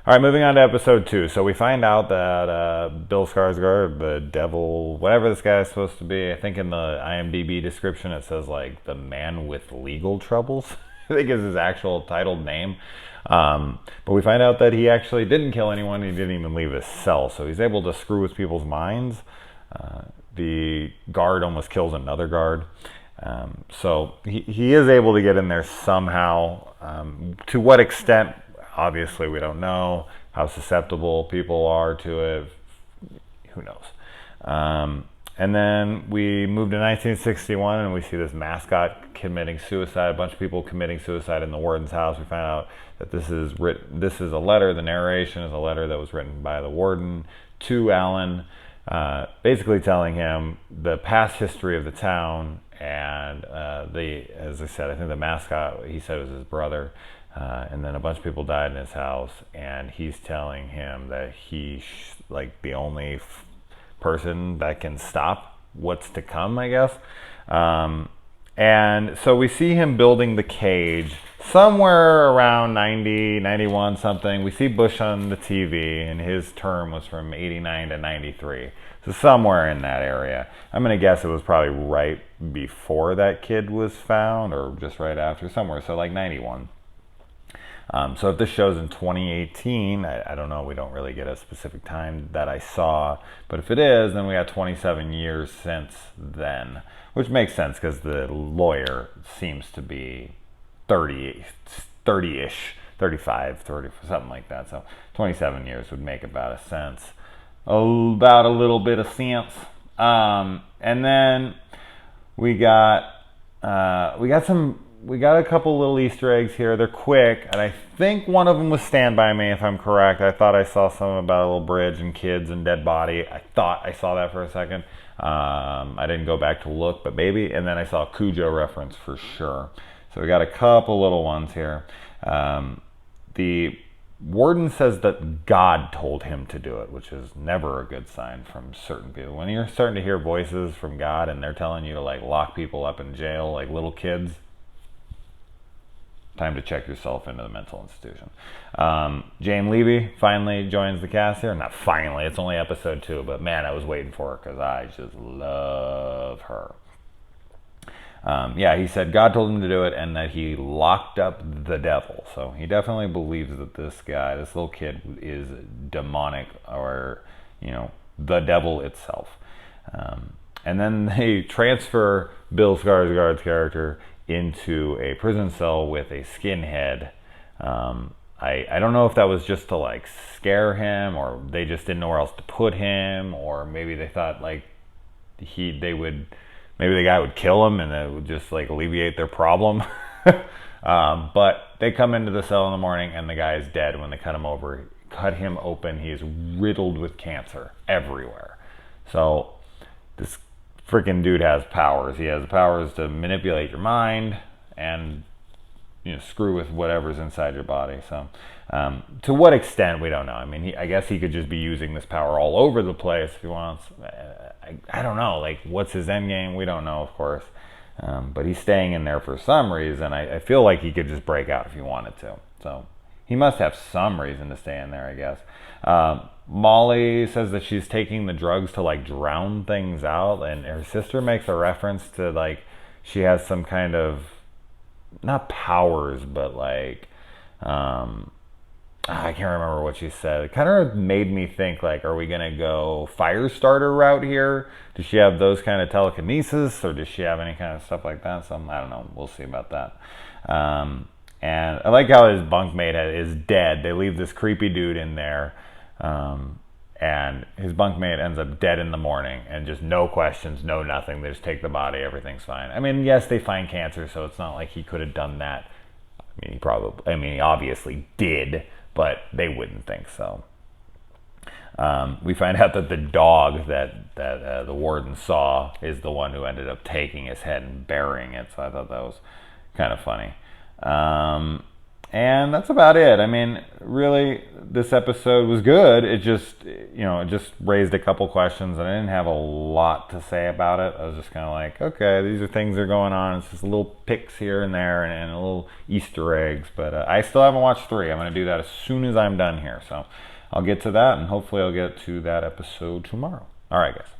All right, moving on to episode 2. So we find out that Bill Skarsgård, the devil, whatever this guy is supposed to be, I think in the IMDb description it says like the man with legal troubles. I think is his actual titled name. But we find out that he actually didn't kill anyone. He didn't even leave his cell. So he's able to screw with people's minds. The guard almost kills another guard. So he is able to get in there somehow. To what extent, obviously, we don't know. How susceptible people are to it, who knows. And then we move to 1961 and we see this mascot committing suicide, a bunch of people committing suicide in the warden's house. We find out that this is a letter, the narration is a letter that was written by the warden to Alan, basically telling him the past history of the town and as I said, I think the mascot, he said it was his brother, and then a bunch of people died in his house, and he's telling him that he's like the only person that can stop what's to come, I guess. And so we see him building the cage somewhere around 90, 91 something. We see Bush on the TV, and his term was from 89 to 93. So somewhere in that area. I'm going to guess it was probably right before that kid was found, or just right after, somewhere. So like 91. So if this show's in 2018, I don't know, we don't really get a specific time that I saw, but if it is, then we got 27 years since then, which makes sense because the lawyer seems to be 30-ish, 35, 30, something like that. So 27 years would make about a little bit of sense. And then we got a couple little Easter eggs here. They're quick, and I think one of them was Stand By Me, if I'm correct. I thought I saw something about a little bridge and kids and dead body. I thought I saw that for a second. I didn't go back to look, but maybe. And then I saw a Cujo reference for sure. So we got a couple little ones here. The warden says that God told him to do it, which is never a good sign from certain people. When you're starting to hear voices from God and they're telling you to like lock people up in jail like little kids, time to check yourself into the mental institution. Jane Levy finally joins the cast here. Not finally, it's only episode 2, but man, I was waiting for her because I just love her. He said God told him to do it and that he locked up the devil. So he definitely believes that this little kid is demonic, or, the devil itself. And then they transfer Bill Skarsgård's character into a prison cell with a skinhead. I don't know if that was just to like scare him, or they just didn't know where else to put him, or maybe they thought like maybe the guy would kill him and it would just like alleviate their problem. But they come into the cell in the morning and the guy is dead. When they cut him open, he is riddled with cancer everywhere. So this freaking dude has powers. He has the powers to manipulate your mind and screw with whatever's inside your body. So to what extent, we don't know. I mean, I guess he could just be using this power all over the place if he wants. I don't know, like, what's his end game? We don't know, of course. But he's staying in there for some reason. I feel like he could just break out if he wanted to. So he must have some reason to stay in there, I guess. Molly says that she's taking the drugs to like drown things out, and her sister makes a reference to like she has some kind of, not powers, but like I can't remember what she said. It kind of made me think like, are we gonna go Firestarter route here? Does she have those kind of telekinesis, or does she have any kind of stuff like that? So I don't know. We'll see about that. And I like how his bunkmate is dead. They leave this creepy dude in there, and his bunkmate ends up dead in the morning, and just no questions, no nothing. They just take the body. Everything's fine. I mean, yes, they find cancer, so it's not like he could have done that. He obviously did, but they wouldn't think so. We find out that the dog that the warden saw is the one who ended up taking his head and burying it. So I thought that was kind of funny. And that's about it. I mean, really, this episode was good. It just, it just raised a couple questions, and I didn't have a lot to say about it. I was just kind of like, okay, these are things that are going on. It's just little picks here and there, and a little Easter eggs. But I still haven't watched 3. I'm going to do that as soon as I'm done here. So I'll get to that, and hopefully I'll get to that episode tomorrow. All right, guys.